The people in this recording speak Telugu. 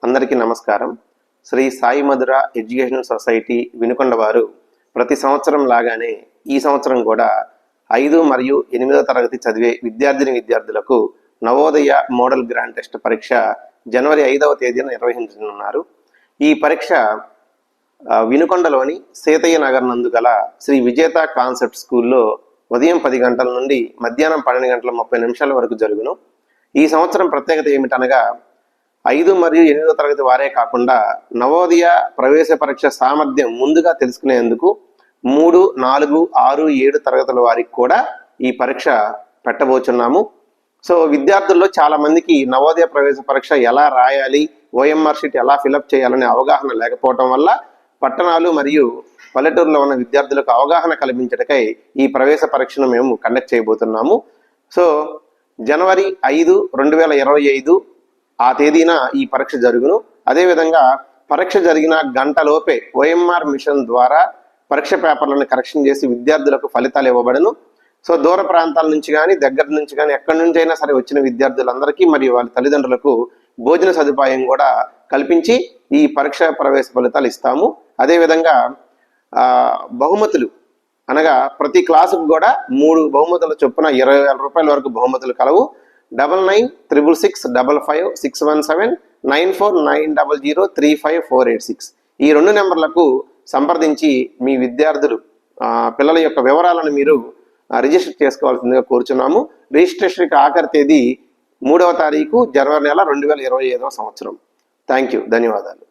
అందరికీ నమస్కారం. శ్రీ సాయి మధుర ఎడ్యుకేషనల్ సొసైటీ వినుకొండ వారు ప్రతి సంవత్సరం లాగానే ఈ సంవత్సరం కూడా 5 మరియు 8వ తరగతి చదివే విద్యార్థులకు నవోదయ మోడల్ గ్రాండ్ టెస్ట్ పరీక్ష జనవరి 5వ తేదీన నిర్వహించనున్నారు. ఈ పరీక్ష వినుకొండలోని సేతయ్య నగర్ నందు గల శ్రీ విజేత కాన్సెప్ట్ స్కూల్లో ఉదయం 10 గంటల నుండి మధ్యాహ్నం 12 గంటల 30 నిమిషాల వరకు జరుగును. ఈ సంవత్సరం ప్రత్యేకత ఏమిటనగా 5 మరియు 8వ తరగతి వారే కాకుండా నవోదయ ప్రవేశ పరీక్ష సామర్థ్యం ముందుగా తెలుసుకునేందుకు 3, 4, 6, 7 తరగతుల వారికి కూడా ఈ పరీక్ష పెట్టబోతున్నాము. సో విద్యార్థుల్లో చాలా మందికి నవోదయ ప్రవేశ పరీక్ష ఎలా రాయాలి, ఓఎంఆర్ షీట్ ఎలా ఫిలప్ చేయాలనే అవగాహన లేకపోవటం వల్ల పట్టణాలు మరియు పల్లెటూరులో ఉన్న విద్యార్థులకు అవగాహన కల్పించటకై ఈ ప్రవేశ పరీక్షను మేము కండక్ట్ చేయబోతున్నాము. సో జనవరి 5, 2025 ఆ తేదీన ఈ పరీక్ష జరుగును. అదేవిధంగా పరీక్ష జరిగిన గంటలోపే ఓఎంఆర్ మిషన్ ద్వారా పరీక్ష పేపర్లను కరెక్షన్ చేసి విద్యార్థులకు ఫలితాలు ఇవ్వబడను. సో దూర ప్రాంతాల నుంచి కానీ దగ్గర నుంచి కానీ ఎక్కడి నుంచి అయినా సరే వచ్చిన విద్యార్థులందరికీ మరియు వాళ్ళ తల్లిదండ్రులకు భోజన సదుపాయం కూడా కల్పించి ఈ పరీక్ష ప్రవేశ ఫలితాలు ఇస్తాము. అదేవిధంగా బహుమతులు అనగా ప్రతి క్లాసుకు కూడా 3 బహుమతుల చొప్పున 20,000 రూపాయల వరకు బహుమతులు కలవు. 9966555617 9490035486 ఈ 2 నెంబర్లకు సంప్రదించి మీ విద్యార్థులు పిల్లల యొక్క వివరాలను మీరు రిజిస్టర్ చేసుకోవాల్సిందిగా కోరుచున్నాము. రిజిస్ట్రేషన్కి ఆఖరి తేదీ 3వ తారీఖు జనవరి నెల 2025వ సంవత్సరం. Thank you. ధన్యవాదాలు.